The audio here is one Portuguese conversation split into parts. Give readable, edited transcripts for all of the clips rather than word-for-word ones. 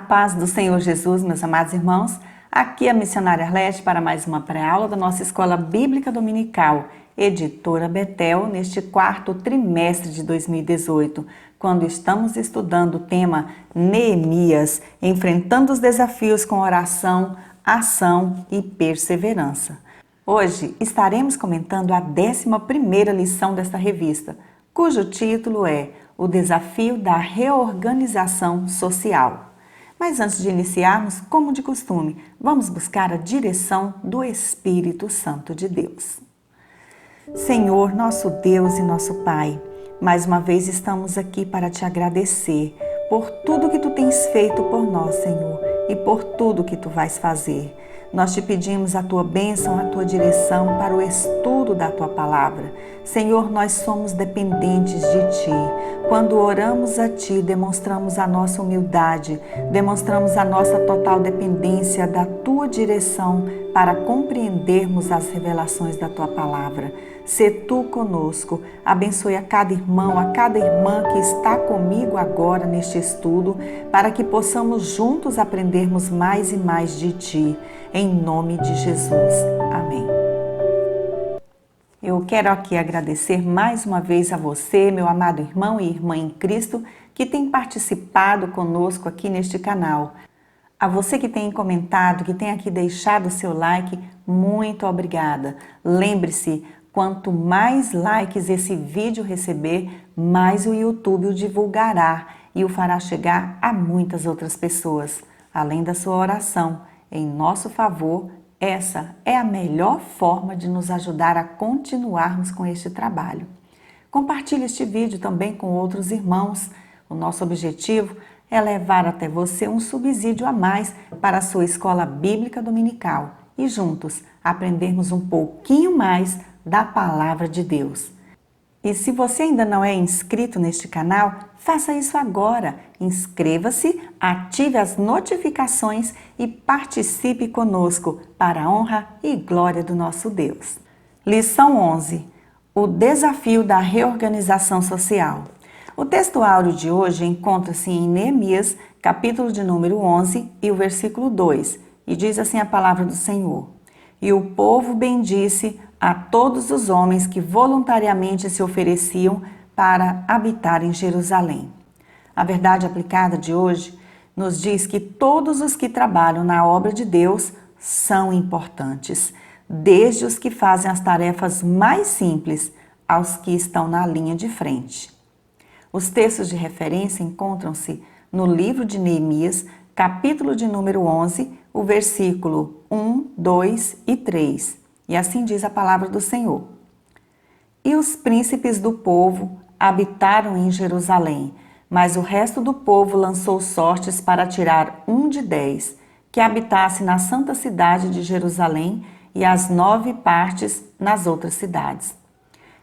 paz do Senhor Jesus, meus amados irmãos, aqui é a missionária Arlete para mais uma pré-aula da nossa Escola Bíblica Dominical, Editora Betel, neste quarto trimestre de 2018, quando estamos estudando o tema Neemias, enfrentando os desafios com oração, ação e perseverança. Hoje estaremos comentando a 11ª lição desta revista, cujo título é O Desafio da Reorganização Social. Mas antes de iniciarmos, como de costume, vamos buscar a direção do Espírito Santo de Deus. Senhor, nosso Deus e nosso Pai, mais uma vez estamos aqui para te agradecer por tudo que tu tens feito por nós, Senhor, e por tudo que tu vais fazer. Nós te pedimos a tua bênção, a tua direção para o estudo da tua palavra. Senhor, nós somos dependentes de ti. Quando oramos a ti, demonstramos a nossa humildade, demonstramos a nossa total dependência da tua direção para compreendermos as revelações da tua palavra. Sê tu conosco, abençoe a cada irmão, a cada irmã que está comigo agora neste estudo, para que possamos juntos aprendermos mais e mais de ti. Em nome de Jesus. Amém. Eu quero aqui agradecer mais uma vez a você, meu amado irmão e irmã em Cristo, que tem participado conosco aqui neste canal. A você que tem comentado, que tem aqui deixado o seu like, muito obrigada. Lembre-se, quanto mais likes esse vídeo receber, mais o YouTube o divulgará e o fará chegar a muitas outras pessoas. Além da sua oração em nosso favor, essa é a melhor forma de nos ajudar a continuarmos com este trabalho. Compartilhe este vídeo também com outros irmãos. O nosso objetivo é levar até você um subsídio a mais para a sua escola bíblica dominical e juntos aprendermos um pouquinho mais da palavra de Deus. E se você ainda não é inscrito neste canal, faça isso agora. Inscreva-se, ative as notificações e participe conosco para a honra e glória do nosso Deus. Lição 11. O desafio da reorganização social. O texto áureo de hoje encontra-se em Neemias, capítulo de número 11 e o versículo 2, e diz assim a palavra do Senhor. E o povo bendisse a todos os homens que voluntariamente se ofereciam para habitar em Jerusalém. A verdade aplicada de hoje nos diz que todos os que trabalham na obra de Deus são importantes, desde os que fazem as tarefas mais simples aos que estão na linha de frente. Os textos de referência encontram-se no livro de Neemias, capítulo de número 11, o versículo 1, 2 e 3. E assim diz a palavra do Senhor. E os príncipes do povo habitaram em Jerusalém, mas o resto do povo lançou sortes para tirar 1 de 10, que habitasse na santa cidade de Jerusalém e as 9 partes nas outras cidades.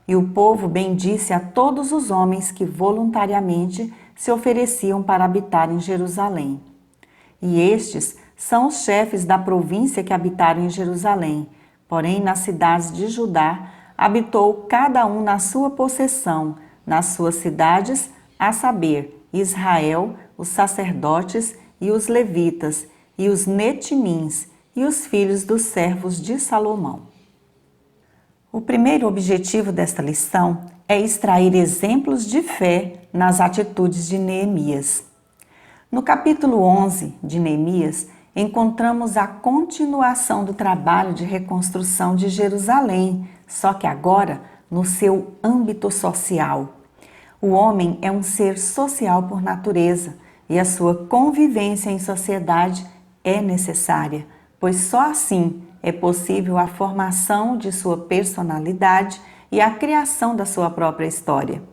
E o povo bendisse a todos os homens que voluntariamente se ofereciam para habitar em Jerusalém. E estes são os chefes da província que habitaram em Jerusalém. Porém, nas cidades de Judá, habitou cada um na sua possessão, nas suas cidades, a saber, Israel, os sacerdotes e os levitas, e os netinins, e os filhos dos servos de Salomão. O primeiro objetivo desta lição é extrair exemplos de fé nas atitudes de Neemias. No capítulo 11 de Neemias, encontramos a continuação do trabalho de reconstrução de Jerusalém, só que agora no seu âmbito social. O homem é um ser social por natureza e a sua convivência em sociedade é necessária, pois só assim é possível a formação de sua personalidade e a criação da sua própria história.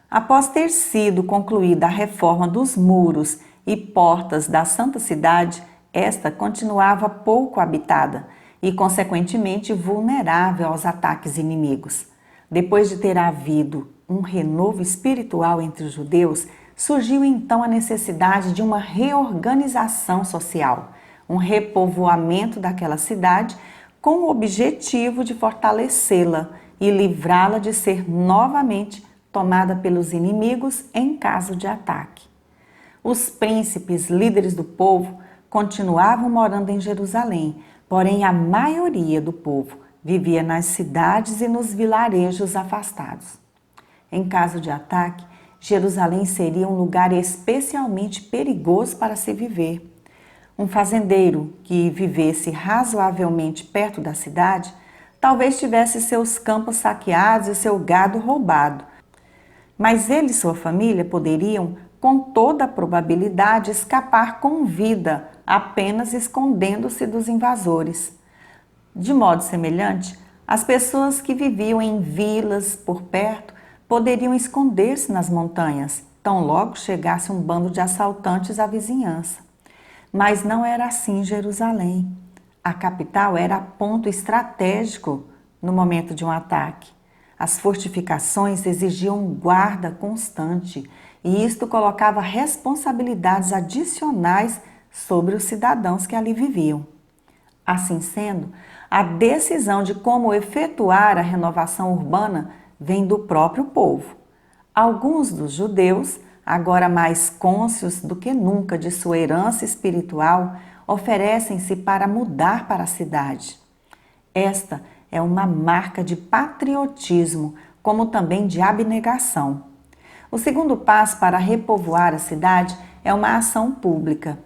Após ter sido concluída a reforma dos muros e portas da Santa Cidade, esta continuava pouco habitada e, consequentemente, vulnerável aos ataques inimigos. Depois de ter havido um renovo espiritual entre os judeus, surgiu então a necessidade de uma reorganização social, um repovoamento daquela cidade com o objetivo de fortalecê-la e livrá-la de ser novamente tomada pelos inimigos em caso de ataque. Os príncipes, líderes do povo, continuavam morando em Jerusalém, porém a maioria do povo vivia nas cidades e nos vilarejos afastados. Em caso de ataque, Jerusalém seria um lugar especialmente perigoso para se viver. Um fazendeiro que vivesse razoavelmente perto da cidade, talvez tivesse seus campos saqueados e seu gado roubado, mas ele e sua família poderiam, com toda a probabilidade, escapar com vida, apenas escondendo-se dos invasores. De modo semelhante, as pessoas que viviam em vilas por perto poderiam esconder-se nas montanhas, tão logo chegasse um bando de assaltantes à vizinhança. Mas não era assim em Jerusalém. A capital era ponto estratégico no momento de um ataque. As fortificações exigiam guarda constante e isto colocava responsabilidades adicionais sobre os cidadãos que ali viviam. Assim sendo, a decisão de como efetuar a renovação urbana vem do próprio povo. Alguns dos judeus, agora mais cônscios do que nunca de sua herança espiritual, oferecem-se para mudar para a cidade. Esta é uma marca de patriotismo, como também de abnegação. O segundo passo para repovoar a cidade é uma ação pública.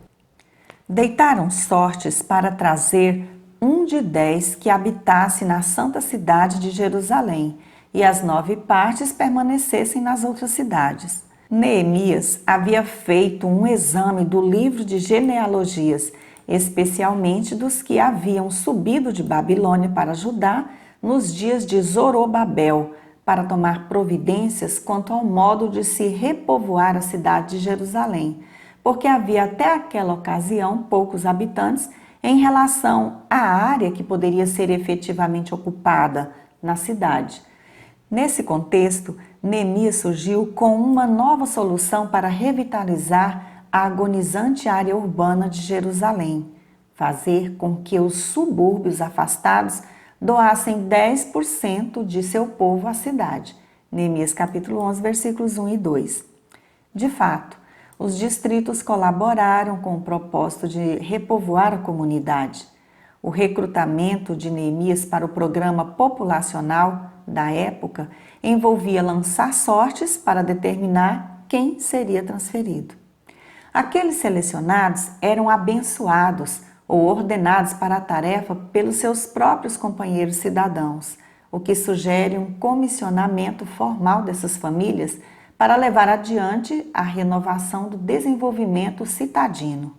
Deitaram sortes para trazer 1 de 10 que habitasse na santa cidade de Jerusalém e as 9 partes permanecessem nas outras cidades. Neemias havia feito um exame do livro de genealogias, especialmente dos que haviam subido de Babilônia para Judá nos dias de Zorobabel, para tomar providências quanto ao modo de se repovoar a cidade de Jerusalém, porque havia até aquela ocasião poucos habitantes em relação à área que poderia ser efetivamente ocupada na cidade. Nesse contexto, Neemias surgiu com uma nova solução para revitalizar a agonizante área urbana de Jerusalém, fazer com que os subúrbios afastados doassem 10% de seu povo à cidade. Neemias capítulo 11, versículos 1 e 2. De fato, os distritos colaboraram com o propósito de repovoar a comunidade. O recrutamento de Neemias para o programa populacional da época envolvia lançar sortes para determinar quem seria transferido. Aqueles selecionados eram abençoados ou ordenados para a tarefa pelos seus próprios companheiros cidadãos, o que sugere um comissionamento formal dessas famílias para levar adiante a renovação do desenvolvimento citadino.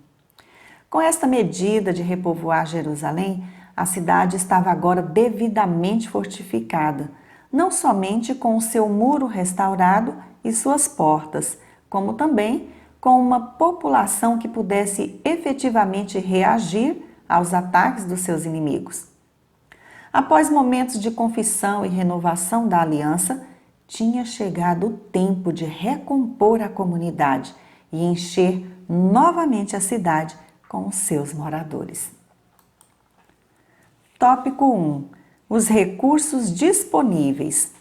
Com esta medida de repovoar Jerusalém, a cidade estava agora devidamente fortificada, não somente com o seu muro restaurado e suas portas, como também com uma população que pudesse efetivamente reagir aos ataques dos seus inimigos. Após momentos de confissão e renovação da aliança, tinha chegado o tempo de recompor a comunidade e encher novamente a cidade com os seus moradores. Tópico 1. Os recursos disponíveis.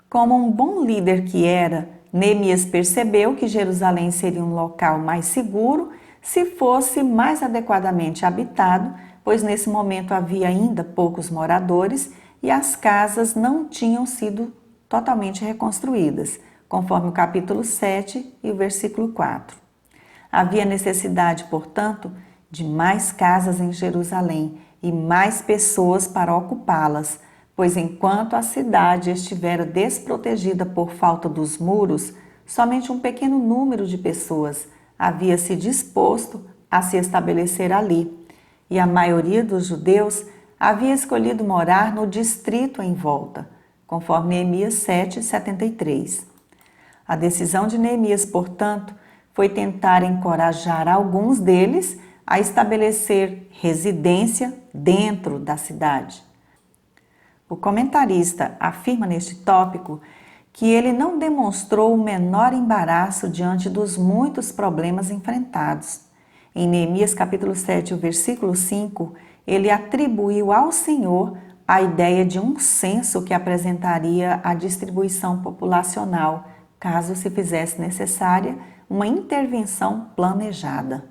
Como um bom líder que era, Neemias percebeu que Jerusalém seria um local mais seguro se fosse mais adequadamente habitado, pois nesse momento havia ainda poucos moradores e as casas não tinham sido totalmente reconstruídas, conforme o capítulo 7 e o versículo 4. Havia necessidade, portanto, de mais casas em Jerusalém e mais pessoas para ocupá-las, pois enquanto a cidade estivera desprotegida por falta dos muros, somente um pequeno número de pessoas havia se disposto a se estabelecer ali, e a maioria dos judeus havia escolhido morar no distrito em volta, conforme Neemias 7:73. A decisão de Neemias, portanto, foi tentar encorajar alguns deles a estabelecer residência dentro da cidade. O comentarista afirma neste tópico que ele não demonstrou o menor embaraço diante dos muitos problemas enfrentados. Em Neemias capítulo 7, o versículo 5, ele atribuiu ao Senhor a ideia de um censo que apresentaria a distribuição populacional, caso se fizesse necessária uma intervenção planejada.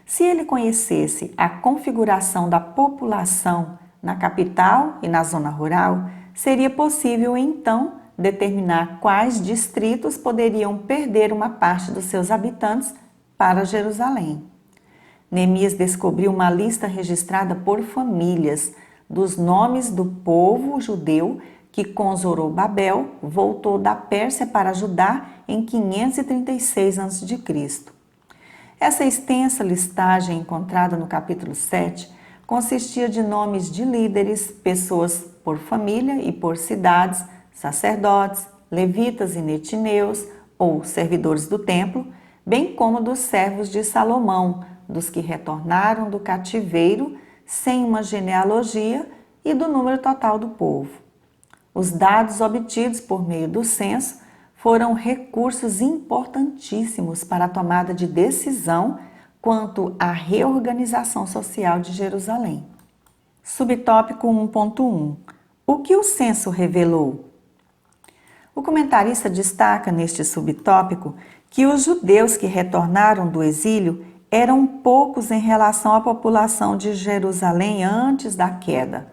Se ele conhecesse a configuração da população na capital e na zona rural, seria possível então determinar quais distritos poderiam perder uma parte dos seus habitantes para Jerusalém. Neemias descobriu uma lista registrada por famílias dos nomes do povo judeu que com Zorobabel voltou da Pérsia para Judá em 536 a.C. Essa extensa listagem encontrada no capítulo 7 consistia de nomes de líderes, pessoas por família e por cidades, sacerdotes, levitas e netineus ou servidores do templo, bem como dos servos de Salomão, dos que retornaram do cativeiro sem uma genealogia e do número total do povo. Os dados obtidos por meio do censo foram recursos importantíssimos para a tomada de decisão quanto à reorganização social de Jerusalém. Subtópico 1.1. O que o censo revelou? O comentarista destaca neste subtópico que os judeus que retornaram do exílio eram poucos em relação à população de Jerusalém antes da queda.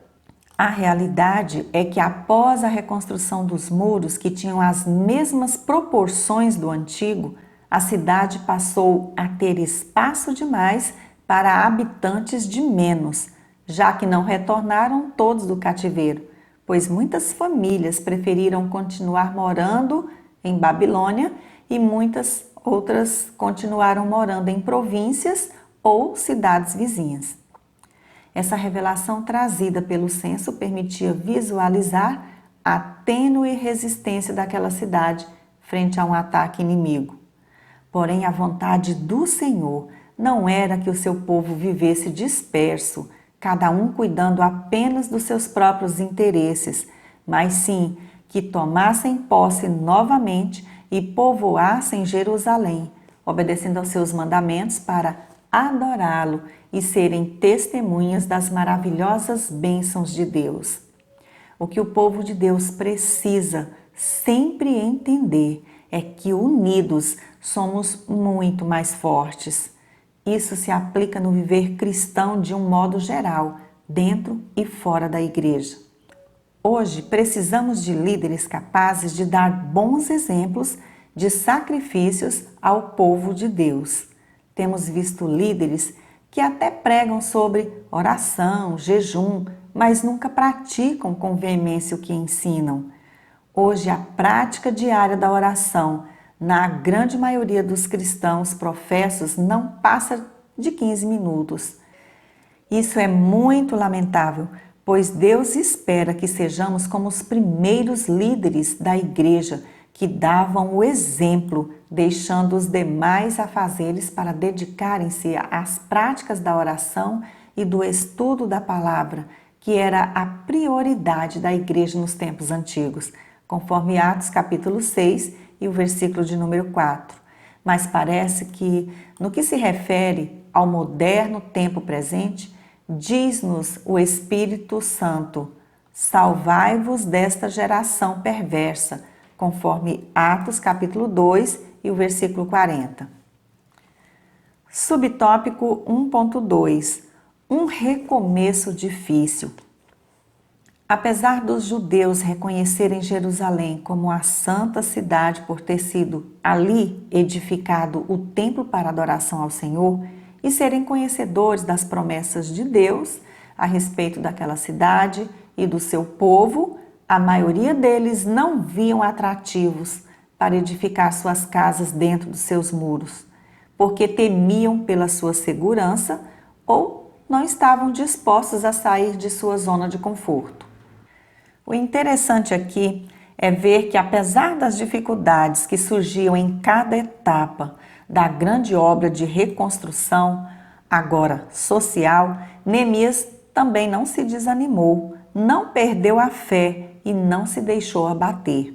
A realidade é que após a reconstrução dos muros, que tinham as mesmas proporções do antigo, a cidade passou a ter espaço demais para habitantes de menos, já que não retornaram todos do cativeiro, pois muitas famílias preferiram continuar morando em Babilônia e muitas outras continuaram morando em províncias ou cidades vizinhas. Essa revelação trazida pelo censo permitia visualizar a tênue resistência daquela cidade frente a um ataque inimigo. Porém, a vontade do Senhor não era que o seu povo vivesse disperso, cada um cuidando apenas dos seus próprios interesses, mas sim que tomassem posse novamente e povoassem Jerusalém, obedecendo aos seus mandamentos para adorá-lo e serem testemunhas das maravilhosas bênçãos de Deus. O que o povo de Deus precisa sempre entender é que unidos somos muito mais fortes. Isso se aplica no viver cristão de um modo geral, dentro e fora da igreja. Hoje precisamos de líderes capazes de dar bons exemplos de sacrifícios ao povo de Deus. Temos visto líderes que até pregam sobre oração, jejum, mas nunca praticam com veemência o que ensinam. Hoje, a prática diária da oração, na grande maioria dos cristãos professos, não passa de 15 minutos. Isso é muito lamentável, pois Deus espera que sejamos como os primeiros líderes da igreja, que davam o exemplo, deixando os demais afazeres para dedicarem-se às práticas da oração e do estudo da palavra, que era a prioridade da igreja nos tempos antigos, conforme Atos capítulo 6 e o versículo de número 4. Mas parece que, no que se refere ao moderno tempo presente, diz-nos o Espírito Santo: salvai-vos desta geração perversa, conforme Atos capítulo 2 e o versículo 40. Subtópico 1.2. Um recomeço difícil. Apesar dos judeus reconhecerem Jerusalém como a santa cidade por ter sido ali edificado o templo para adoração ao Senhor e serem conhecedores das promessas de Deus a respeito daquela cidade e do seu povo, a maioria deles não viam atrativos para edificar suas casas dentro dos seus muros, porque temiam pela sua segurança ou não estavam dispostos a sair de sua zona de conforto. O interessante aqui é ver que, apesar das dificuldades que surgiam em cada etapa da grande obra de reconstrução, agora social, Neemias também não se desanimou, não perdeu a fé e não se deixou abater.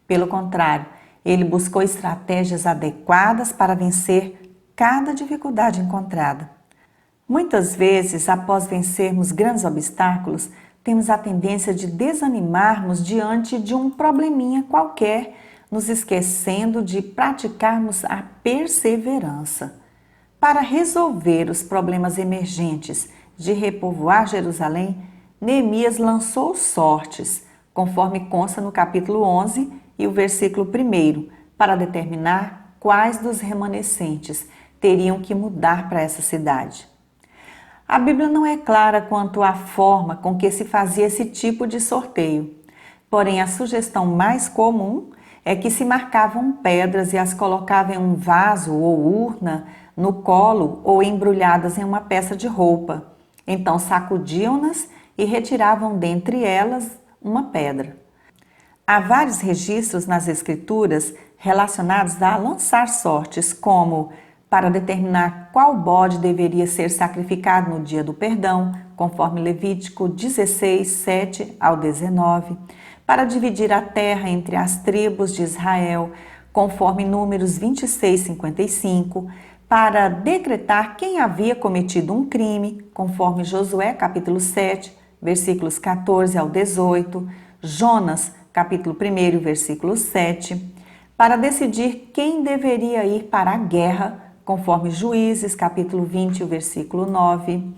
Pelo contrário, ele buscou estratégias adequadas para vencer cada dificuldade encontrada. Muitas vezes, após vencermos grandes obstáculos, temos a tendência de desanimarmos diante de um probleminha qualquer nos esquecendo de praticarmos a perseverança. Para resolver os problemas emergentes de repovoar Jerusalém, Neemias lançou sortes, conforme consta no capítulo 11 e o versículo 1, para determinar quais dos remanescentes teriam que mudar para essa cidade. A Bíblia não é clara quanto à forma com que se fazia esse tipo de sorteio, porém a sugestão mais comum é que se marcavam pedras e as colocavam em um vaso ou urna, no colo ou embrulhadas em uma peça de roupa. Então sacudiam-nas e retiravam dentre elas uma pedra. Há vários registros nas Escrituras relacionados a lançar sortes, como para determinar qual bode deveria ser sacrificado no dia do perdão, conforme Levítico 16, 7 ao 19, para dividir a terra entre as tribos de Israel, conforme Números 26, 55, para decretar quem havia cometido um crime, conforme Josué capítulo 7, versículos 14 ao 18, Jonas capítulo 1, versículo 7, para decidir quem deveria ir para a guerra, conforme Juízes capítulo 20, versículo 9,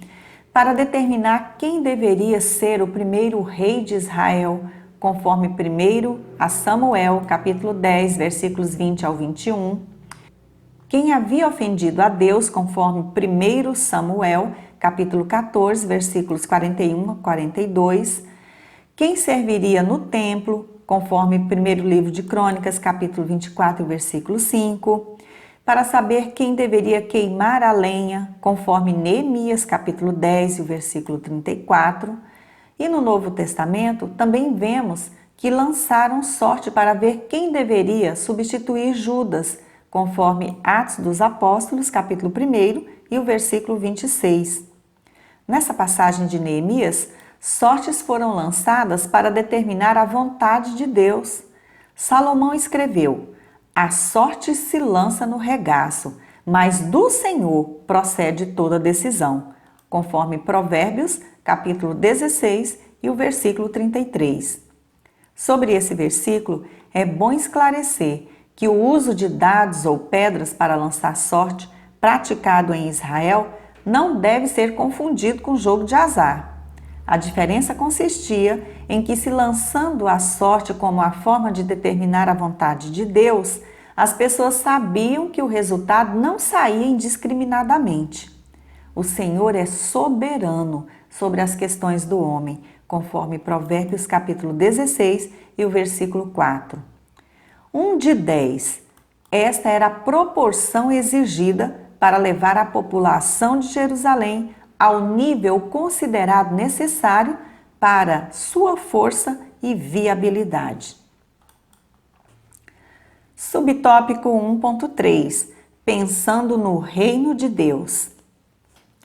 para determinar quem deveria ser o primeiro rei de Israel, conforme 1 a Samuel capítulo 10, versículos 20 ao 21, quem havia ofendido a Deus, conforme 1 Samuel, capítulo 14, versículos 41 a 42, quem serviria no templo, conforme 1º livro de Crônicas, capítulo 24, versículo 5, para saber quem deveria queimar a lenha, conforme Neemias, capítulo 10, versículo 34, e no Novo Testamento também vemos que lançaram sorte para ver quem deveria substituir Judas, conforme Atos dos Apóstolos, capítulo 1 e o versículo 26. Nessa passagem de Neemias, sortes foram lançadas para determinar a vontade de Deus. Salomão escreveu: "A sorte se lança no regaço, mas do Senhor procede toda decisão", conforme Provérbios, capítulo 16 e o versículo 33. Sobre esse versículo, é bom esclarecer que o uso de dados ou pedras para lançar sorte, praticado em Israel, não deve ser confundido com jogo de azar. A diferença consistia em que, se lançando a sorte como a forma de determinar a vontade de Deus, as pessoas sabiam que o resultado não saía indiscriminadamente. O Senhor é soberano sobre as questões do homem, conforme Provérbios capítulo 16 e o versículo 4. 1 de 10. Esta era a proporção exigida para levar a população de Jerusalém ao nível considerado necessário para sua força e viabilidade. Subtópico 1.3. Pensando no reino de Deus.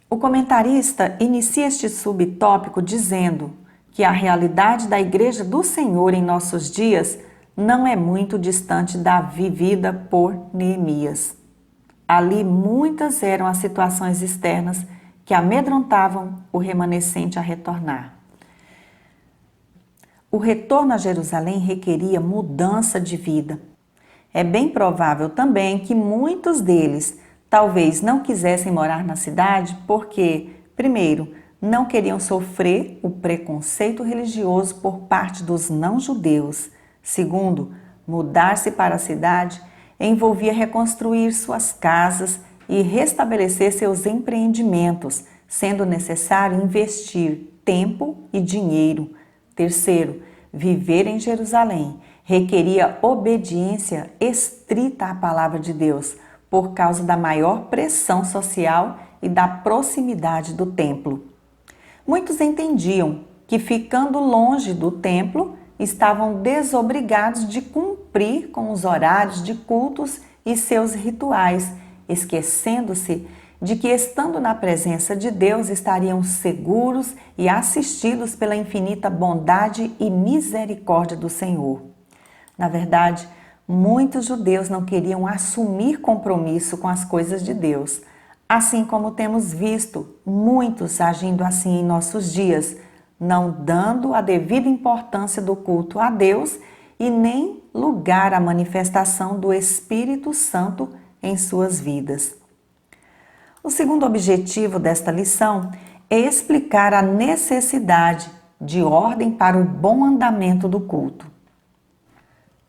O comentarista inicia este subtópico dizendo que a realidade da Igreja do Senhor em nossos dias não é muito distante da vivida por Neemias. Ali muitas eram as situações externas que amedrontavam o remanescente a retornar. O retorno a Jerusalém requeria mudança de vida. É bem provável também que muitos deles talvez não quisessem morar na cidade porque, primeiro, não queriam sofrer o preconceito religioso por parte dos não-judeus. Segundo, mudar-se para a cidade envolvia reconstruir suas casas e restabelecer seus empreendimentos, sendo necessário investir tempo e dinheiro. Terceiro, viver em Jerusalém requeria obediência estrita à palavra de Deus, por causa da maior pressão social e da proximidade do templo. Muitos entendiam que, ficando longe do templo, estavam desobrigados de cumprir com os horários de cultos e seus rituais, esquecendo-se de que, estando na presença de Deus, estariam seguros e assistidos pela infinita bondade e misericórdia do Senhor. Na verdade, muitos judeus não queriam assumir compromisso com as coisas de Deus, assim como temos visto muitos agindo assim em nossos dias, não dando a devida importância do culto a Deus e nem lugar à manifestação do Espírito Santo em suas vidas. O segundo objetivo desta lição é explicar a necessidade de ordem para o bom andamento do culto.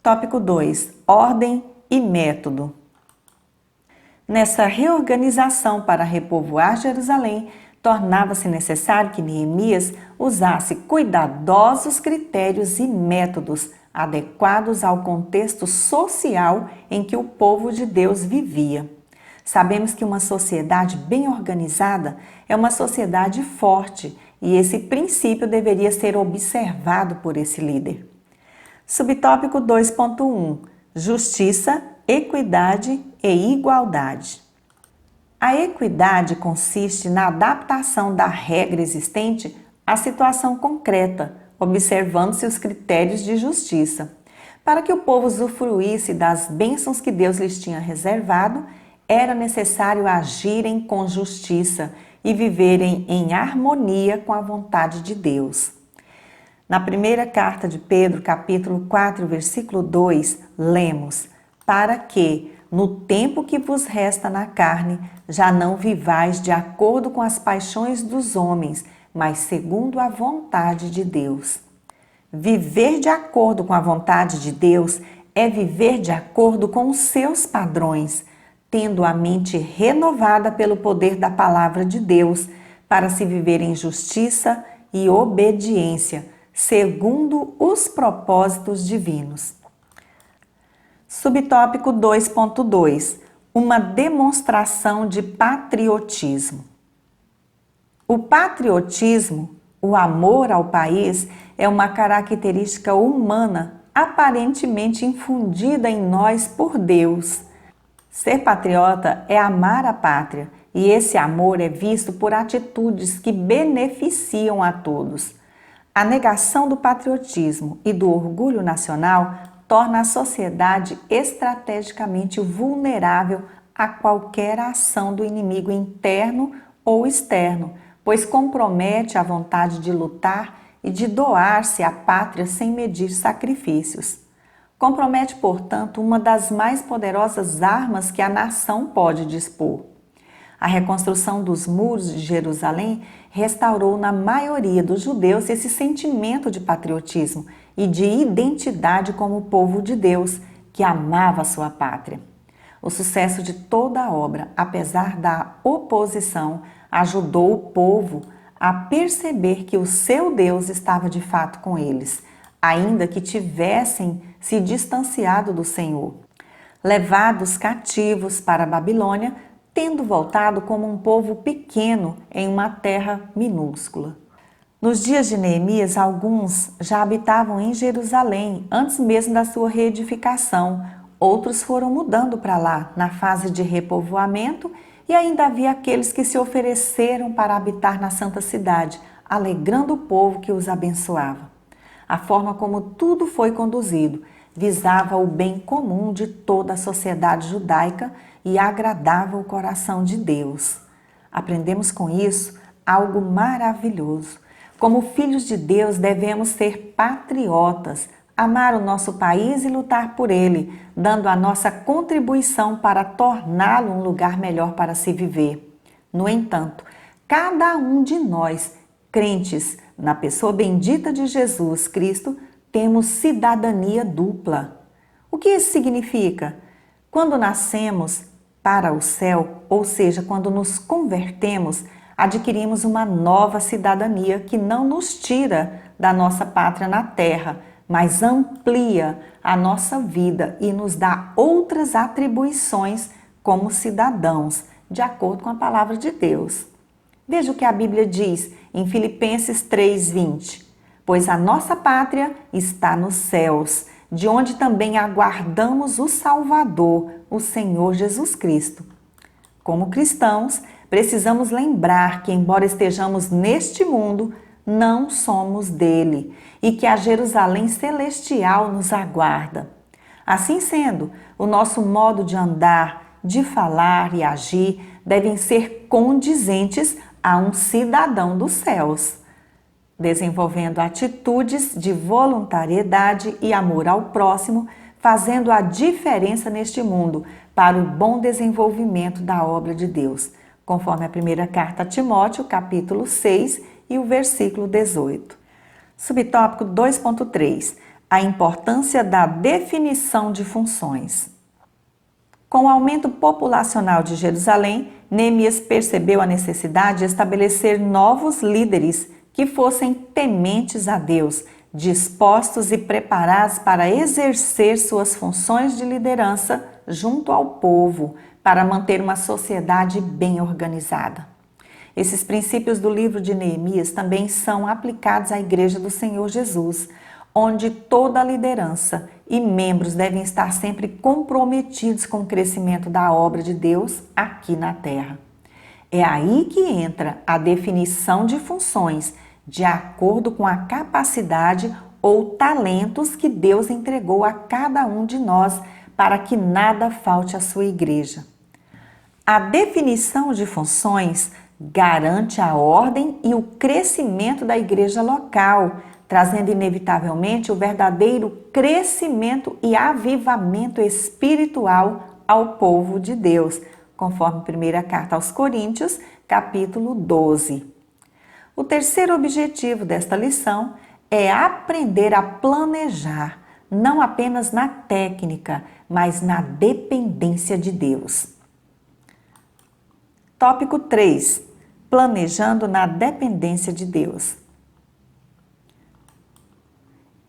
Tópico 2. Ordem e método. Nessa reorganização para repovoar Jerusalém, tornava-se necessário que Neemias usasse cuidadosos critérios e métodos adequados ao contexto social em que o povo de Deus vivia. Sabemos que uma sociedade bem organizada é uma sociedade forte e esse princípio deveria ser observado por esse líder. Subtópico 2.1. Justiça, equidade e igualdade. A equidade consiste na adaptação da regra existente à situação concreta, observando-se os critérios de justiça. Para que o povo usufruísse das bênçãos que Deus lhes tinha reservado, era necessário agirem com justiça e viverem em harmonia com a vontade de Deus. Na primeira carta de Pedro, capítulo 4, versículo 2, lemos: para que, no tempo que vos resta na carne, já não vivais de acordo com as paixões dos homens, mas segundo a vontade de Deus. Viver de acordo com a vontade de Deus é viver de acordo com os seus padrões, tendo a mente renovada pelo poder da palavra de Deus, para se viver em justiça e obediência, segundo os propósitos divinos. Subtópico 2.2. Uma demonstração de patriotismo. O patriotismo, o amor ao país, é uma característica humana aparentemente infundida em nós por Deus. Ser patriota é amar a pátria, e esse amor é visto por atitudes que beneficiam a todos. A negação do patriotismo e do orgulho nacional torna a sociedade estrategicamente vulnerável a qualquer ação do inimigo interno ou externo, pois compromete a vontade de lutar e de doar-se à pátria sem medir sacrifícios. Compromete, portanto, uma das mais poderosas armas que a nação pode dispor. A reconstrução dos muros de Jerusalém restaurou na maioria dos judeus esse sentimento de patriotismo e de identidade como povo de Deus, que amava a sua pátria. O sucesso de toda a obra, apesar da oposição, ajudou o povo a perceber que o seu Deus estava de fato com eles, ainda que tivessem se distanciado do Senhor. Levados cativos para a Babilônia, tendo voltado como um povo pequeno em uma terra minúscula. Nos dias de Neemias, alguns já habitavam em Jerusalém antes mesmo da sua reedificação. Outros foram mudando para lá na fase de repovoamento e ainda havia aqueles que se ofereceram para habitar na santa cidade, alegrando o povo que os abençoava. A forma como tudo foi conduzido visava o bem comum de toda a sociedade judaica e agradava o coração de Deus. Aprendemos com isso algo maravilhoso. Como filhos de Deus, devemos ser patriotas, amar o nosso país e lutar por ele, dando a nossa contribuição para torná-lo um lugar melhor para se viver. No entanto, cada um de nós, crentes na pessoa bendita de Jesus Cristo, temos cidadania dupla. O que isso significa? Quando nascemos para o céu, ou seja, quando nos convertemos, adquirimos uma nova cidadania que não nos tira da nossa pátria na terra, mas amplia a nossa vida e nos dá outras atribuições como cidadãos, de acordo com a palavra de Deus. Veja o que a Bíblia diz em Filipenses 3:20. Pois a nossa pátria está nos céus, de onde também aguardamos o Salvador, o Senhor Jesus Cristo. Como cristãos, precisamos lembrar que, embora estejamos neste mundo, não somos dele e que a Jerusalém celestial nos aguarda. Assim sendo, o nosso modo de andar, de falar e agir devem ser condizentes a um cidadão dos céus. desenvolvendo atitudes de voluntariedade e amor ao próximo, fazendo a diferença neste mundo para o bom desenvolvimento da obra de Deus, conforme a primeira carta a Timóteo, capítulo 6 e o versículo 18. Subtópico 2.3. A importância da definição de funções. Com o aumento populacional de Jerusalém, Neemias percebeu a necessidade de estabelecer novos líderes que fossem tementes a Deus, dispostos e preparados para exercer suas funções de liderança junto ao povo, para manter uma sociedade bem organizada. Esses princípios do livro de Neemias também são aplicados à Igreja do Senhor Jesus, onde toda a liderança e membros devem estar sempre comprometidos com o crescimento da obra de Deus aqui na Terra. É aí que entra a definição de funções, de acordo com a capacidade ou talentos que Deus entregou a cada um de nós, para que nada falte à sua igreja. A definição de funções garante a ordem e o crescimento da igreja local, trazendo inevitavelmente o verdadeiro crescimento e avivamento espiritual ao povo de Deus, conforme a primeira carta aos Coríntios, capítulo 12. O terceiro objetivo desta lição é aprender a planejar, não apenas na técnica, mas na dependência de Deus. Tópico 3. Planejando na dependência de Deus.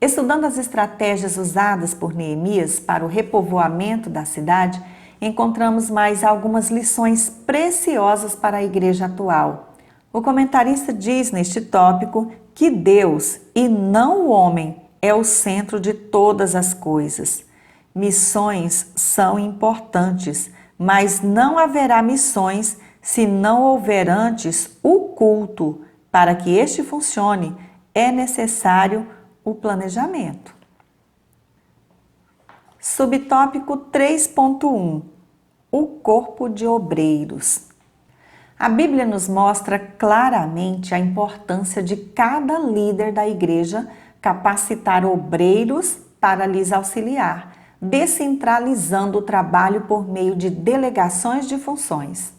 Estudando as estratégias usadas por Neemias para o repovoamento da cidade, encontramos mais algumas lições preciosas para a igreja atual. O comentarista diz neste tópico que Deus, e não o homem, é o centro de todas as coisas. Missões são importantes, mas não haverá missões se não houver antes o culto. Para que este funcione, é necessário o planejamento. Subtópico 3.1. O corpo de obreiros. A Bíblia nos mostra claramente a importância de cada líder da igreja capacitar obreiros para lhes auxiliar, descentralizando o trabalho por meio de delegações de funções.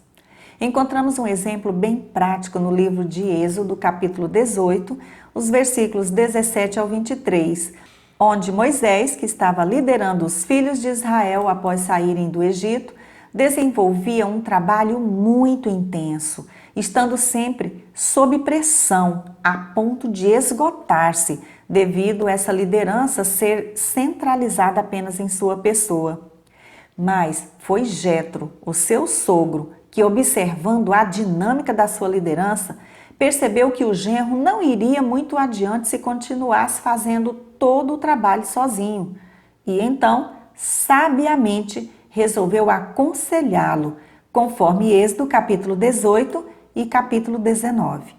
Encontramos um exemplo bem prático no livro de Êxodo, capítulo 18, os versículos 17 ao 23, onde Moisés, que estava liderando os filhos de Israel após saírem do Egito, desenvolvia um trabalho muito intenso, estando sempre sob pressão, a ponto de esgotar-se, devido a essa liderança ser centralizada apenas em sua pessoa. Mas foi Jetro, o seu sogro, que, observando a dinâmica da sua liderança, percebeu que o genro não iria muito adiante se continuasse fazendo todo o trabalho sozinho. E então, sabiamente, resolveu aconselhá-lo, conforme Êxodo capítulo 18 e capítulo 19.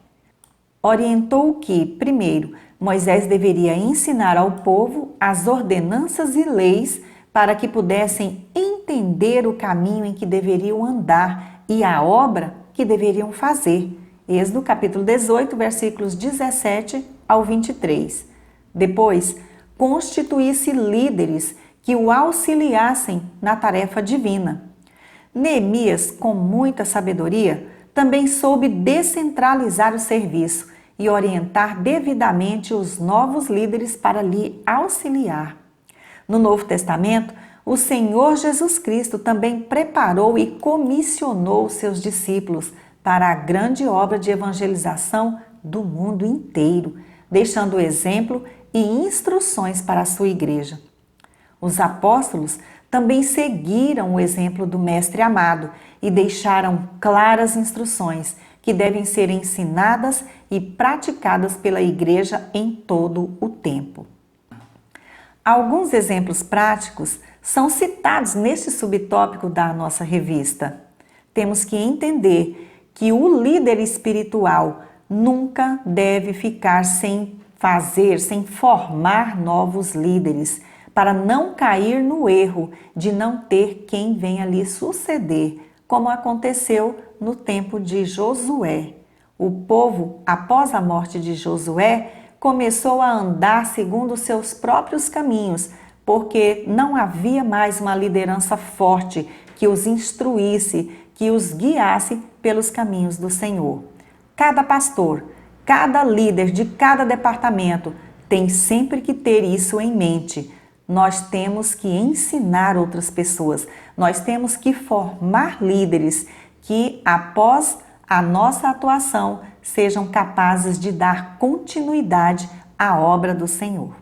Orientou que, primeiro, Moisés deveria ensinar ao povo as ordenanças e leis para que pudessem entender o caminho em que deveriam andar e a obra que deveriam fazer. Êxodo capítulo 18, versículos 17 ao 23. Depois, constituísse líderes que o auxiliassem na tarefa divina. Neemias, com muita sabedoria, também soube descentralizar o serviço e orientar devidamente os novos líderes para lhe auxiliar. No Novo Testamento, o Senhor Jesus Cristo também preparou e comissionou seus discípulos para a grande obra de evangelização do mundo inteiro, deixando exemplo e instruções para a sua igreja. Os apóstolos também seguiram o exemplo do Mestre amado e deixaram claras instruções que devem ser ensinadas e praticadas pela igreja em todo o tempo. Alguns exemplos práticos são citados neste subtópico da nossa revista. Temos que entender que o líder espiritual nunca deve ficar sem formar novos líderes, para não cair no erro de não ter quem venha lhe suceder, como aconteceu no tempo de Josué. O povo, após a morte de Josué, começou a andar segundo seus próprios caminhos, porque não havia mais uma liderança forte que os instruísse, que os guiasse pelos caminhos do Senhor. Cada pastor, cada líder de cada departamento tem sempre que ter isso em mente. Nós temos que ensinar outras pessoas, nós temos que formar líderes que, após a nossa atuação, sejam capazes de dar continuidade à obra do Senhor.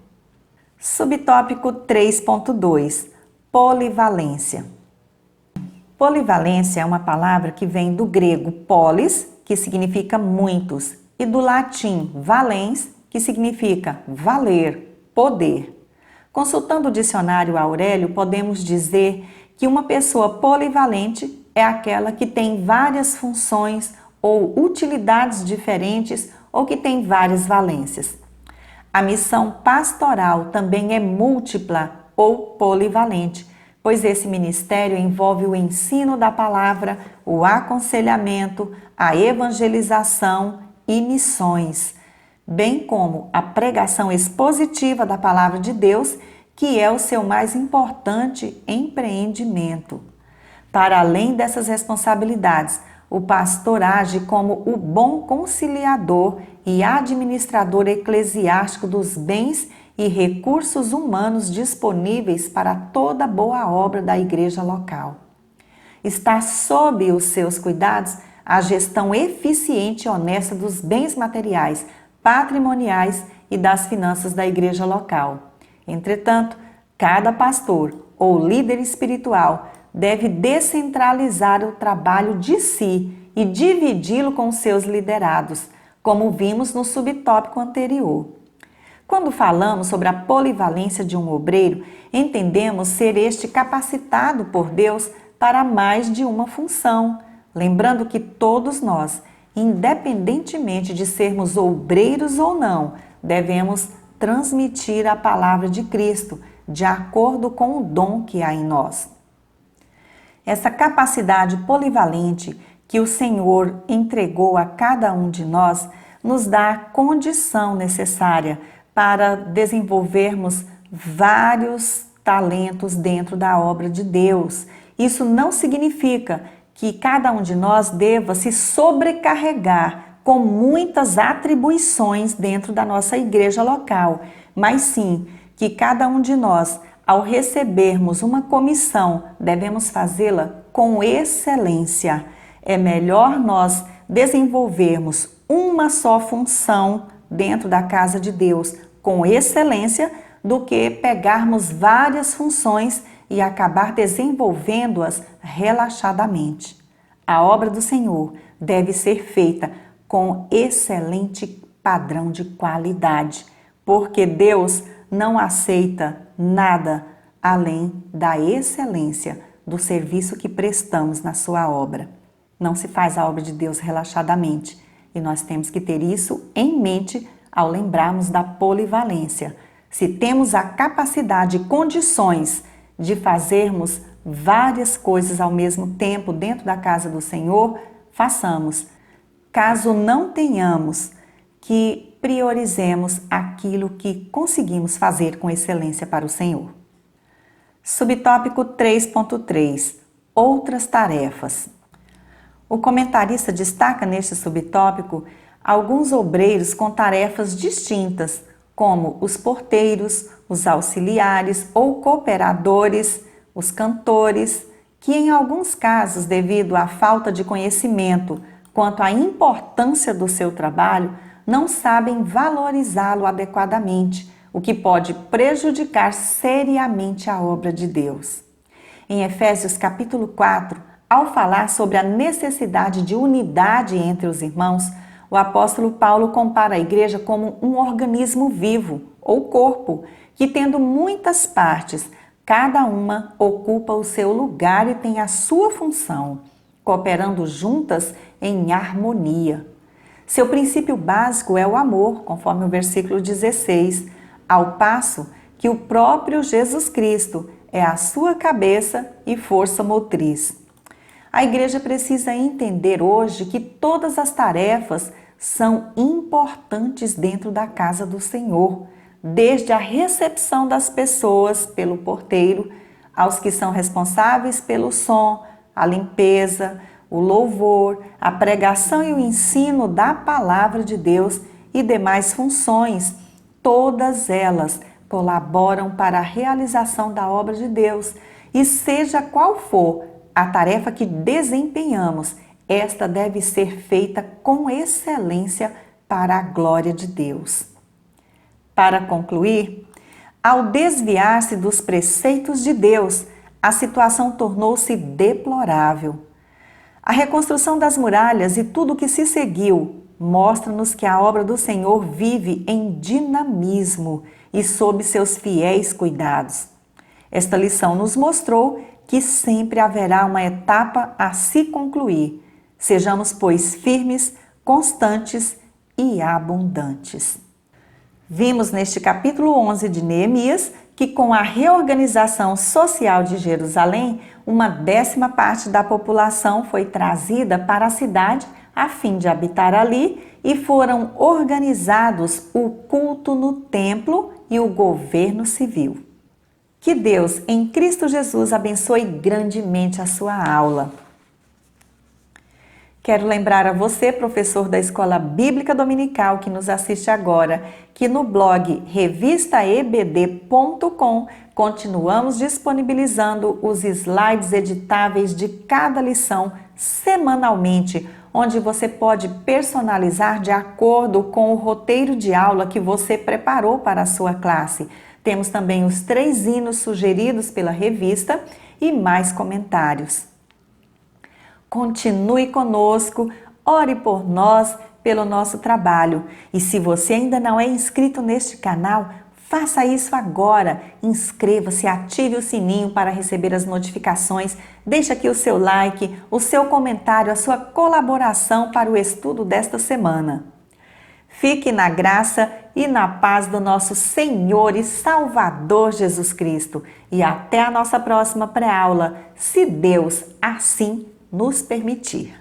Subtópico 3.2: Polivalência. Polivalência é uma palavra que vem do grego polis, que significa muitos, e do latim valens, que significa valer, poder. Consultando o dicionário Aurélio, podemos dizer que uma pessoa polivalente é aquela que tem várias funções ou utilidades diferentes ou que tem várias valências. A missão pastoral também é múltipla ou polivalente, pois esse ministério envolve o ensino da palavra, o aconselhamento, a evangelização e missões, bem como a pregação expositiva da palavra de Deus, que é o seu mais importante empreendimento. Para além dessas responsabilidades, o pastor age como o bom conciliador e administrador eclesiástico dos bens e recursos humanos disponíveis para toda boa obra da igreja local. Está sob os seus cuidados a gestão eficiente e honesta dos bens materiais, patrimoniais e das finanças da igreja local. Entretanto, cada pastor ou líder espiritual deve descentralizar o trabalho de si e dividi-lo com seus liderados, como vimos no subtópico anterior. Quando falamos sobre a polivalência de um obreiro, entendemos ser este capacitado por Deus para mais de uma função, lembrando que todos nós, independentemente de sermos obreiros ou não, devemos transmitir a palavra de Cristo, de acordo com o dom que há em nós. Essa capacidade polivalente que o Senhor entregou a cada um de nós nos dá a condição necessária para desenvolvermos vários talentos dentro da obra de Deus. Isso não significa que cada um de nós deva se sobrecarregar com muitas atribuições dentro da nossa igreja local, mas sim que cada um de nós, ao recebermos uma comissão, devemos fazê-la com excelência. É melhor nós desenvolvermos uma só função dentro da casa de Deus com excelência do que pegarmos várias funções e acabar desenvolvendo-as relaxadamente. A obra do Senhor deve ser feita com excelente padrão de qualidade, porque Deus não aceita nada além da excelência do serviço que prestamos na sua obra. Não se faz a obra de Deus relaxadamente e nós temos que ter isso em mente ao lembrarmos da polivalência. Se temos a capacidade e condições de fazermos várias coisas ao mesmo tempo dentro da casa do Senhor, façamos. Caso não tenhamos, que priorizemos aquilo que conseguimos fazer com excelência para o Senhor. Subtópico 3.3: Outras tarefas. O comentarista destaca neste subtópico alguns obreiros com tarefas distintas, como os porteiros, os auxiliares ou cooperadores, os cantores, que em alguns casos, devido à falta de conhecimento quanto à importância do seu trabalho, não sabem valorizá-lo adequadamente, o que pode prejudicar seriamente a obra de Deus. Em Efésios capítulo 4, ao falar sobre a necessidade de unidade entre os irmãos, o apóstolo Paulo compara a igreja como um organismo vivo, ou corpo, que tendo muitas partes, cada uma ocupa o seu lugar e tem a sua função, cooperando juntas em harmonia. Seu princípio básico é o amor, conforme o versículo 16, ao passo que o próprio Jesus Cristo é a sua cabeça e força motriz. A igreja precisa entender hoje que todas as tarefas são importantes dentro da casa do Senhor, desde a recepção das pessoas pelo porteiro, aos que são responsáveis pelo som, a limpeza, o louvor, a pregação e o ensino da palavra de Deus e demais funções. Todas elas colaboram para a realização da obra de Deus. E seja qual for a tarefa que desempenhamos, esta deve ser feita com excelência para a glória de Deus. Para concluir, ao desviar-se dos preceitos de Deus, a situação tornou-se deplorável. A reconstrução das muralhas e tudo o que se seguiu mostra-nos que a obra do Senhor vive em dinamismo e sob seus fiéis cuidados. Esta lição nos mostrou que sempre haverá uma etapa a se concluir. Sejamos, pois, firmes, constantes e abundantes. Vimos neste capítulo 11 de Neemias que com a reorganização social de Jerusalém, uma 10ª parte da população foi trazida para a cidade a fim de habitar ali e foram organizados o culto no templo e o governo civil. Que Deus, em Cristo Jesus, abençoe grandemente a sua aula. Quero lembrar a você, professor da Escola Bíblica Dominical, que nos assiste agora, que no blog revistaebd.com continuamos disponibilizando os slides editáveis de cada lição semanalmente, onde você pode personalizar de acordo com o roteiro de aula que você preparou para a sua classe. Temos também os 3 hinos sugeridos pela revista e mais comentários. Continue conosco, ore por nós, pelo nosso trabalho. E se você ainda não é inscrito neste canal, faça isso agora. Inscreva-se, ative o sininho para receber as notificações. Deixe aqui o seu like, o seu comentário, a sua colaboração para o estudo desta semana. Fique na graça e na paz do nosso Senhor e Salvador Jesus Cristo. E até a nossa próxima pré-aula, se Deus assim nos permitir.